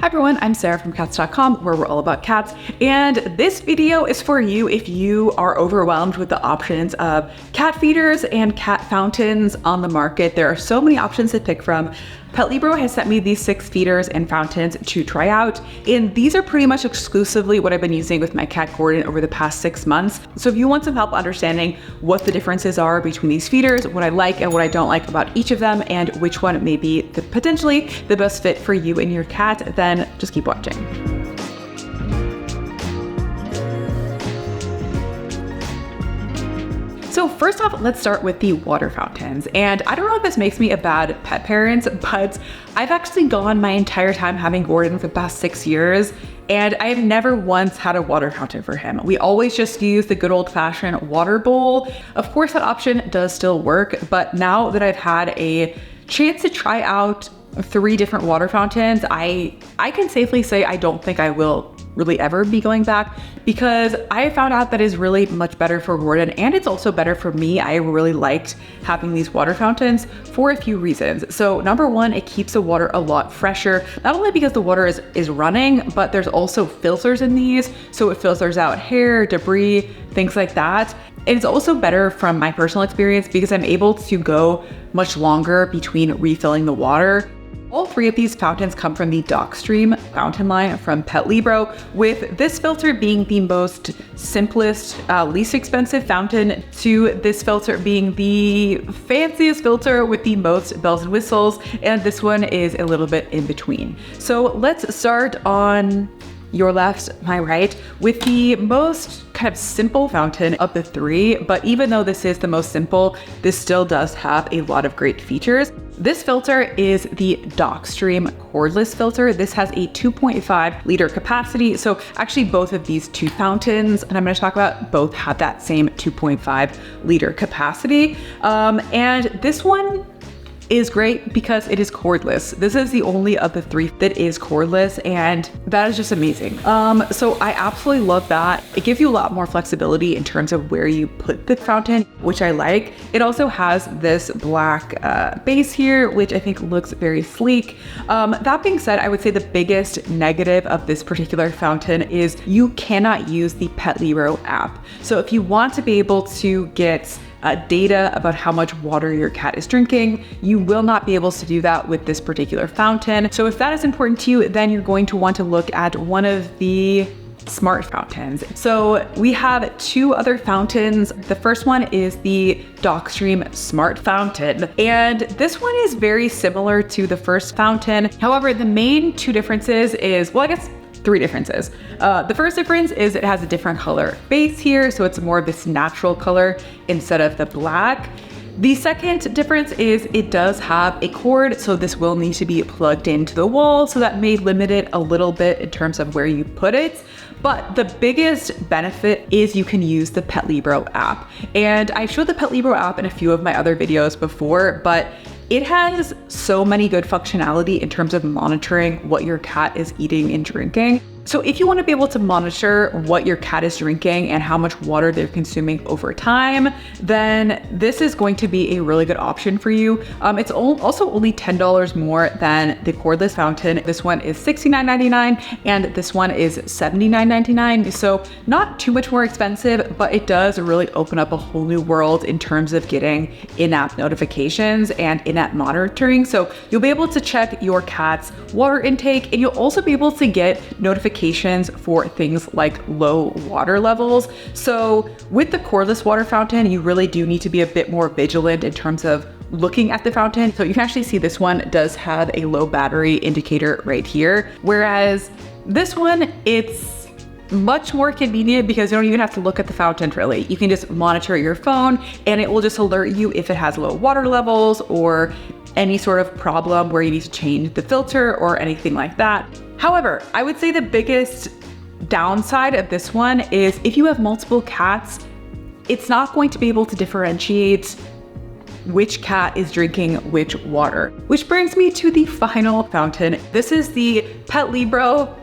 Hi everyone, I'm Sarah from cats.com, where we're all about cats, and this video is for you if you are overwhelmed with the options of cat feeders and cat fountains on the market. There are so many options to pick from. Petlibro has sent me these 6 feeders and fountains to try out, and these are pretty much exclusively what I've been using with my cat Gordon over the past 6 months. So if you want some help understanding what the differences are between these feeders, what I like and what I don't like about each of them, and which one may be potentially the best fit for you and your cat, then just keep watching. So first off, let's start with the water fountains. And I don't know if this makes me a bad pet parent, but I've actually gone my entire time having Gordon for the past 6 years, and I have never once had a water fountain for him. We always just use the good old fashioned water bowl. Of course, that option does still work, but now that I've had a chance to try out 3 different water fountains, I can safely say I don't think I will really ever be going back, because I found out that is really much better for Gordon, and it's also better for me. I really liked having these water fountains for a few reasons. So number one, it keeps the water a lot fresher, not only because the water is running, but there's also filters in these, so it filters out hair, debris, things like that. And it's also better from my personal experience because I'm able to go much longer between refilling the water. All 3 of these fountains come from the Dockstream fountain line from Petlibro, with this filter being the most simplest, least expensive fountain, to this filter being the fanciest filter with the most bells and whistles, and this one is a little bit in between. So let's start on your left, my right, with the most kind of simple fountain of the 3, but even though this is the most simple, this still does have a lot of great features. This filter is the Dockstream Cordless filter. This has a 2.5 liter capacity. So actually both of these 2 fountains, and I'm going to talk about, both have that same 2.5 liter capacity. And this one is great because it is cordless. This is the only of the 3 that is cordless, and that is just amazing. So I absolutely love that. It gives you a lot more flexibility in terms of where you put the fountain, which I like. It also has this black base here, which I think looks very sleek. That being said, I would say the biggest negative of this particular fountain is you cannot use the Petlibro app. So if you want to be able to get data about how much water your cat is drinking, you will not be able to do that with this particular fountain. So if that is important to you, then you're going to want to look at one of the smart fountains. So we have 2 other fountains. The first one is the Dockstream Smart Fountain, and this one is very similar to the first fountain. However, the main 2 differences is, well, I guess 3 differences. The first difference is it has a different color base here, so it's more of this natural color instead of the black. The second difference is it does have a cord, so this will need to be plugged into the wall, so that may limit it a little bit in terms of where you put it. But the biggest benefit is you can use the Petlibro app. And I've showed the Petlibro app in a few of my other videos before, but it has so many good functionality in terms of monitoring what your cat is eating and drinking. So if you want to be able to monitor what your cat is drinking and how much water they're consuming over time, then this is going to be a really good option for you. It's also only $10 more than the cordless fountain. This one is $69.99 and this one is $79.99. So not too much more expensive, but it does really open up a whole new world in terms of getting in-app notifications and in-app monitoring. So you'll be able to check your cat's water intake, and you'll also be able to get notifications for things like low water levels. So with the cordless water fountain, you really do need to be a bit more vigilant in terms of looking at the fountain. So you can actually see this one does have a low battery indicator right here, whereas this one, it's much more convenient because you don't even have to look at the fountain really. You can just monitor your phone and it will just alert you if it has low water levels or any sort of problem where you need to change the filter or anything like that. However, I would say the biggest downside of this one is if you have multiple cats, it's not going to be able to differentiate which cat is drinking which water. Which brings me to the final fountain. This is the Petlibro,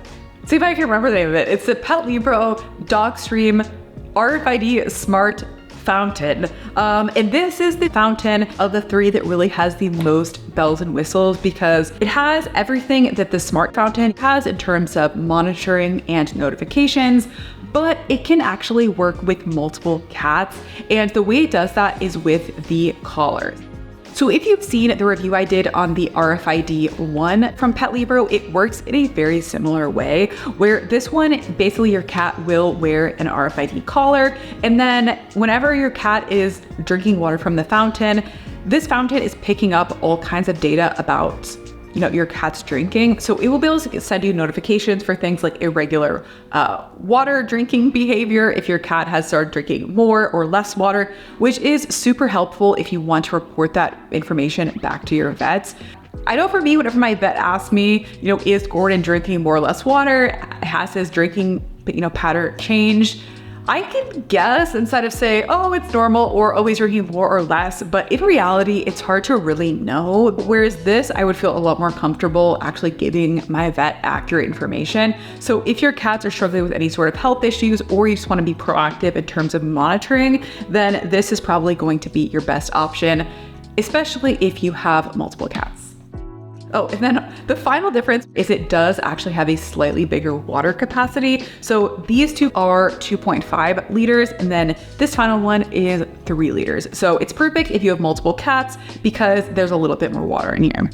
see if I can remember the name of it. It's the Petlibro Dockstream RFID Smart fountain. And this is the fountain of the three that really has the most bells and whistles, because it has everything that the smart fountain has in terms of monitoring and notifications, but it can actually work with multiple cats. And the way it does that is with the collar. So if you've seen the review I did on the RFID one from Petlibro, it works in a very similar way, where this one, basically your cat will wear an RFID collar, and then whenever your cat is drinking water from the fountain, this fountain is picking up all kinds of data about your cat's drinking. So it will be able to send you notifications for things like irregular water drinking behavior, if your cat has started drinking more or less water, which is super helpful if you want to report that information back to your vets. I know for me, whenever my vet asks me, is Gordon drinking more or less water? Has his drinking, pattern changed? I can guess instead of say, oh, it's normal, or oh, he's drinking more or less, but in reality, it's hard to really know. Whereas this, I would feel a lot more comfortable actually giving my vet accurate information. So if your cats are struggling with any sort of health issues, or you just want to be proactive in terms of monitoring, then this is probably going to be your best option, especially if you have multiple cats. Oh, and then the final difference is it does actually have a slightly bigger water capacity. So these two are 2.5 liters, and then this final one is 3 liters. So it's perfect if you have multiple cats because there's a little bit more water in here.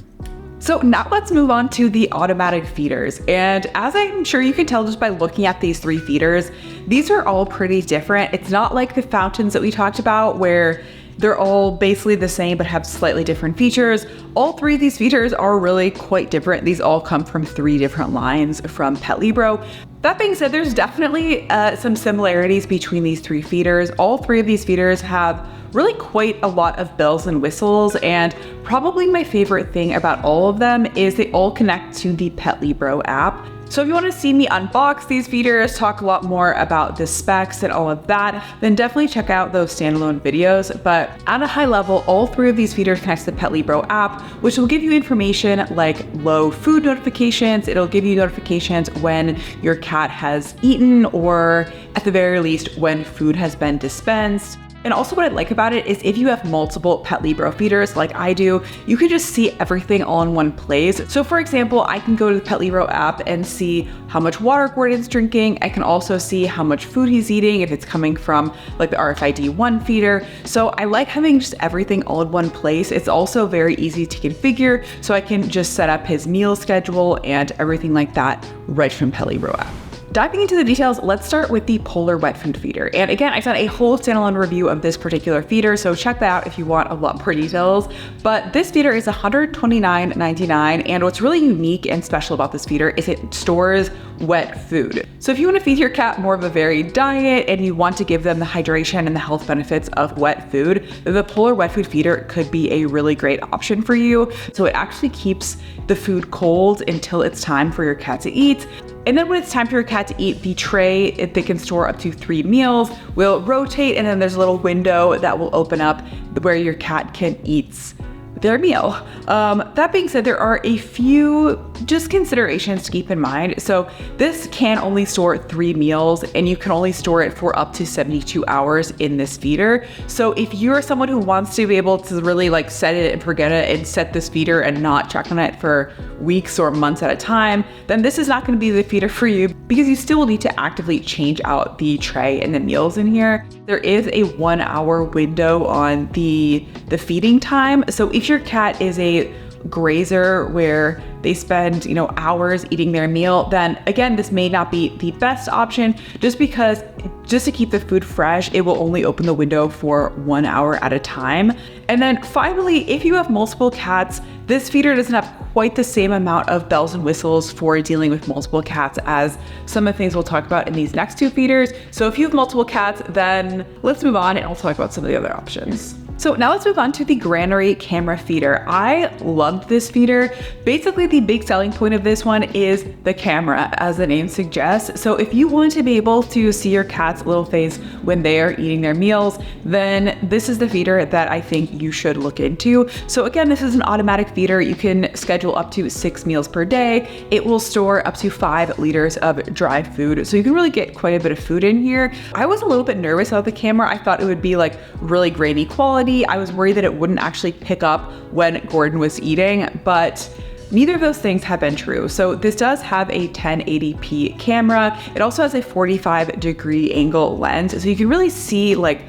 So now let's move on to the automatic feeders. And as I'm sure you can tell just by looking at these 3 feeders, these are all pretty different. It's not like the fountains that we talked about where they're all basically the same but have slightly different features. All 3 of these feeders are really quite different. These all come from 3 different lines from Petlibro. That being said, there's definitely some similarities between these 3 feeders. All 3 of these feeders have really quite a lot of bells and whistles, and probably my favorite thing about all of them is they all connect to the Petlibro app. So if you want to see me unbox these feeders, talk a lot more about the specs and all of that, then definitely check out those standalone videos. But at a high level, all 3 of these feeders connect to the Petlibro app, which will give you information like low food notifications. It'll give you notifications when your cat has eaten, or at the very least, when food has been dispensed. And also what I like about it is if you have multiple Petlibro feeders like I do, you can just see everything all in one place. So for example, I can go to the Petlibro app and see how much water Gordon's drinking. I can also see how much food he's eating if it's coming from like the RFID 1 feeder. So I like having just everything all in one place. It's also very easy to configure, so I can just set up his meal schedule and everything like that right from Petlibro app. Diving into the details, let's start with the Polar Wet Food Feeder. And again, I've done a whole standalone review of this particular feeder, so check that out if you want a lot more details. But this feeder is $129.99, and what's really unique and special about this feeder is it stores wet food. So if you want to feed your cat more of a varied diet and you want to give them the hydration and the health benefits of wet food, the Polar Wet Food Feeder could be a really great option for you. So it actually keeps the food cold until it's time for your cat to eat. And then when it's time for your cat to eat, the tray, they can store up to 3 meals, will rotate, and then there's a little window that will open up where your cat can eat their meal. That being said, there are a few just considerations to keep in mind. So this can only store 3 meals, and you can only store it for up to 72 hours in this feeder. So if you're someone who wants to be able to really like set it and forget it and set this feeder and not check on it for weeks or months at a time, then this is not going to be the feeder for you, because you still will need to actively change out the tray and the meals in here. There is a 1-hour window on the feeding time. So if your cat is a grazer where they spend hours eating their meal, then again, this may not be the best option, just because just to keep the food fresh, it will only open the window for 1 hour at a time. And then finally, if you have multiple cats, this feeder doesn't have quite the same amount of bells and whistles for dealing with multiple cats as some of the things we'll talk about in these next 2 feeders. So if you have multiple cats, then let's move on and I'll talk about some of the other options. So now let's move on to the Granary camera feeder. I loved this feeder. Basically, the big selling point of this one is the camera, as the name suggests. So if you want to be able to see your cat's little face when they are eating their meals, then this is the feeder that I think you should look into. So again, this is an automatic feeder. You can schedule up to 6 meals per day. It will store up to 5 liters of dry food. So you can really get quite a bit of food in here. I was a little bit nervous about the camera. I thought it would be like really grainy quality. I was worried that it wouldn't actually pick up when Gordon was eating, but neither of those things have been true. So this does have a 1080p camera. It also has a 45-degree angle lens. So you can really see like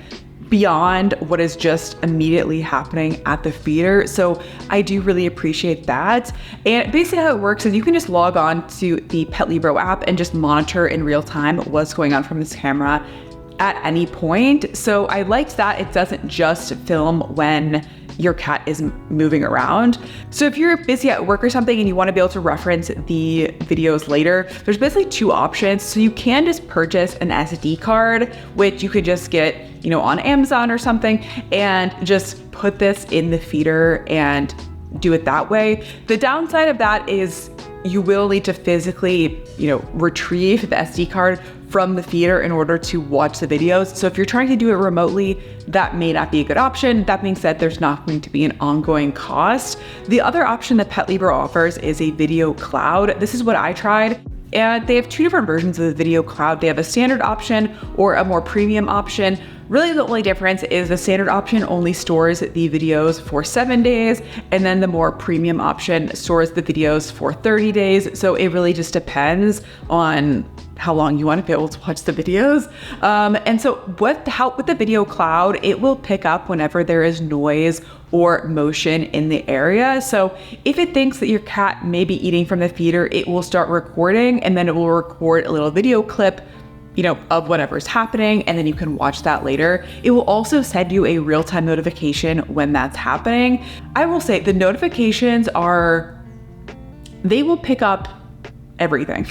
beyond what is just immediately happening at the feeder. So I do really appreciate that. And basically how it works is you can just log on to the Petlibro app and just monitor in real time what's going on from this camera at any point. So I liked that it doesn't just film when your cat is moving around. So if you're busy at work or something and you want to be able to reference the videos later, there's basically 2 options. So you can just purchase an SD card, which you could just get, you know, on Amazon or something, and just put this in the feeder and do it that way. The downside of that is you will need to physically, you know, retrieve the SD card from the feeder in order to watch the videos. So if you're trying to do it remotely, that may not be a good option. That being said, there's not going to be an ongoing cost. The other option that Petlibro offers is a video cloud. This is what I tried. And they have 2 different versions of the video cloud. They have a standard option or a more premium option. Really the only difference is the standard option only stores the videos for 7 days, and then the more premium option stores the videos for 30 days. So it really just depends on how long you want to be able to watch the videos. And so with the video cloud, it will pick up whenever there is noise or motion in the area. So if it thinks that your cat may be eating from the feeder, it will start recording, and then it will record a little video clip, you know, of whatever's happening, and then you can watch that later. It will also send you a real-time notification when that's happening. I will say the notifications they will pick up everything.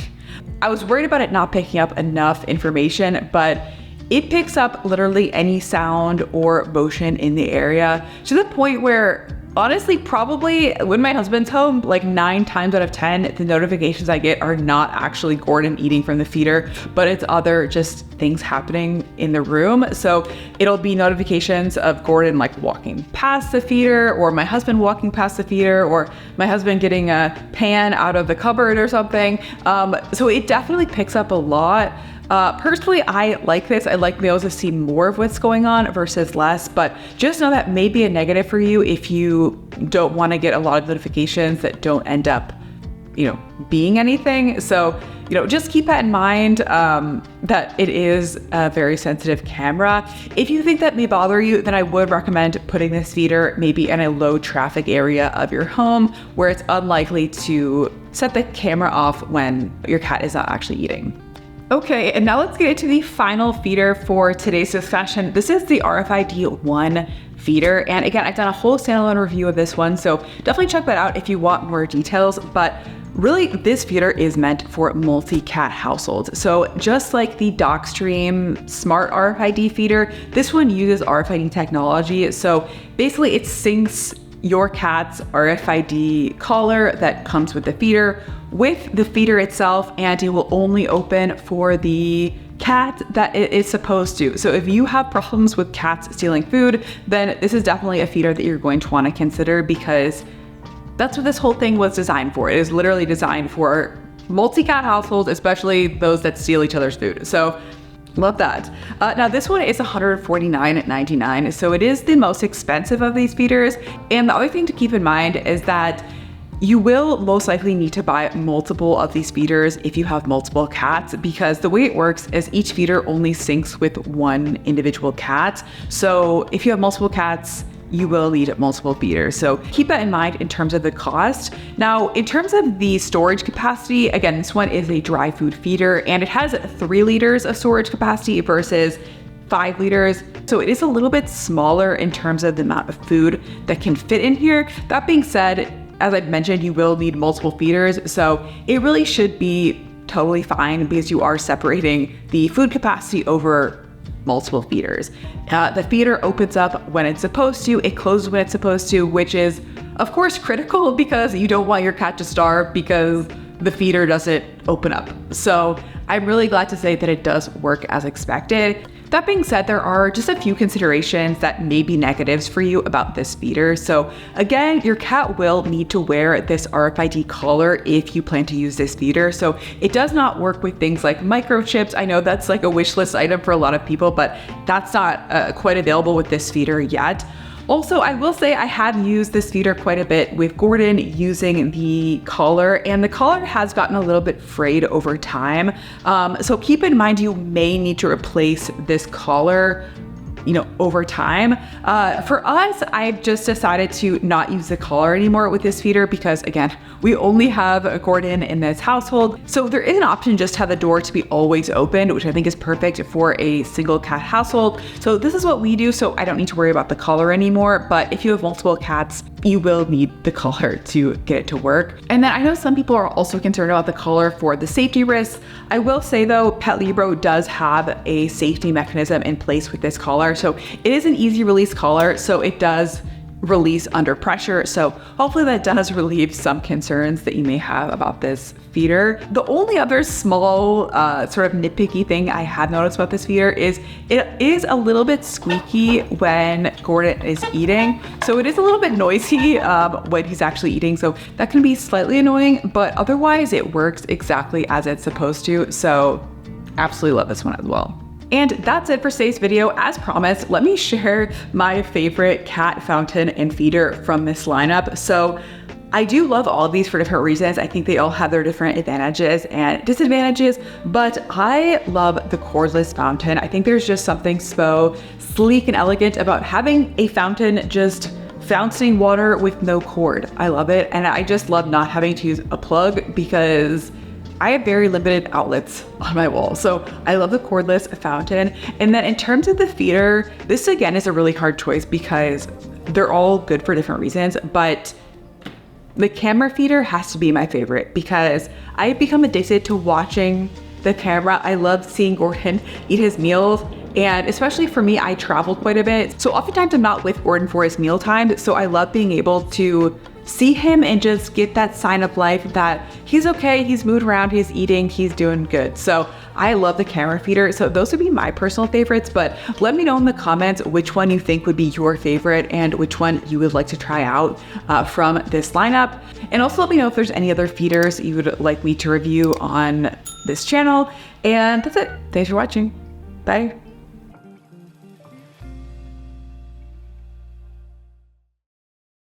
I was worried about it not picking up enough information, but it picks up literally any sound or motion in the area, to the point where honestly, probably when my husband's home, like 9 times out of 10, the notifications I get are not actually Gordon eating from the feeder, but it's other just things happening in the room. So it'll be notifications of Gordon like walking past the feeder, or my husband walking past the feeder, or my husband getting a pan out of the cupboard or something. So it definitely picks up a lot. Personally, I like this. I like being able to see more of what's going on versus less, but just know that may be a negative for you if you don't want to get a lot of notifications that don't end up, you know, being anything. So, you know, just keep that in mind, that it is a very sensitive camera. If you think that may bother you, then I would recommend putting this feeder maybe in a low traffic area of your home where it's unlikely to set the camera off when your cat is not actually eating. Okay, and now let's get into the final feeder for today's discussion. This is the RFID 1 feeder. And again, I've done a whole standalone review of this one, so definitely check that out if you want more details. But really, this feeder is meant for multi-cat households. So just like the Dockstream smart RFID feeder, this one uses RFID technology. So basically it syncs your cat's RFID collar that comes with the feeder with the feeder itself, and it will only open for the cat that it is supposed to. So if you have problems with cats stealing food, then this is definitely a feeder that you're going to want to consider, because that's what this whole thing was designed for. It is literally designed for multi-cat households, especially those that steal each other's food. So love that. Now this one is $149.99, so it is the most expensive of these feeders. And the other thing to keep in mind is that you will most likely need to buy multiple of these feeders if you have multiple cats, because the way it works is each feeder only syncs with one individual cat. So if you have multiple cats, you will need multiple feeders. So keep that in mind in terms of the cost. Now, in terms of the storage capacity, again, this one is a dry food feeder, and it has 3 liters of storage capacity versus 5 liters. So it is a little bit smaller in terms of the amount of food that can fit in here. That being said, as I've mentioned, you will need multiple feeders. So it really should be totally fine, because you are separating the food capacity over multiple feeders. The feeder opens up when it's supposed to, it closes when it's supposed to, which is of course critical because you don't want your cat to starve because the feeder doesn't open up. So I'm really glad to say that it does work as expected. That being said, there are just a few considerations that may be negatives for you about this feeder. So again, your cat will need to wear this RFID collar if you plan to use this feeder. So it does not work with things like microchips. I know that's like a wish list item for a lot of people, but that's not quite available with this feeder yet. Also, I will say I have used this feeder quite a bit with Gordon using the collar, and the collar has gotten a little bit frayed over time. So keep in mind you may need to replace this collar over time. For us, I've just decided to not use the collar anymore with this feeder because again, we only have a Gordon in this household. So there is an option just to have the door to be always open, which I think is perfect for a single cat household. So this is what we do. So I don't need to worry about the collar anymore, but if you have multiple cats, you will need the collar to get it to work. And then I know some people are also concerned about the collar for the safety risks. I will say though, Petlibro does have a safety mechanism in place with this collar. So it is an easy release collar, so it does release under pressure. So hopefully that does relieve some concerns that you may have about this feeder. The only other small sort of nitpicky thing I have noticed about this feeder is it is a little bit squeaky when Gordon is eating. So it is a little bit noisy when he's actually eating. So that can be slightly annoying, but otherwise it works exactly as it's supposed to. So absolutely love this one as well. And that's it for today's video. As promised, let me share my favorite cat fountain and feeder from this lineup. So I do love all of these for different reasons. I think they all have their different advantages and disadvantages, but I love the cordless fountain. I think there's just something so sleek and elegant about having a fountain just fountaining water with no cord. I love it. And I just love not having to use a plug because I have very limited outlets on my wall. So I love the cordless fountain. And then in terms of the feeder, this again is a really hard choice because they're all good for different reasons, but the camera feeder has to be my favorite because I've become addicted to watching the camera. I love seeing Gordon eat his meals. And especially for me, I travel quite a bit. So oftentimes I'm not with Gordon for his meal time. So I love being able to see him and just get that sign of life that he's okay, he's moved around, he's eating, he's doing good. So I love the camera feeder. So those would be my personal favorites, but let me know in the comments which one you think would be your favorite and which one you would like to try out from this lineup. And also let me know if there's any other feeders you would like me to review on this channel. And that's it. Thanks for watching. Bye.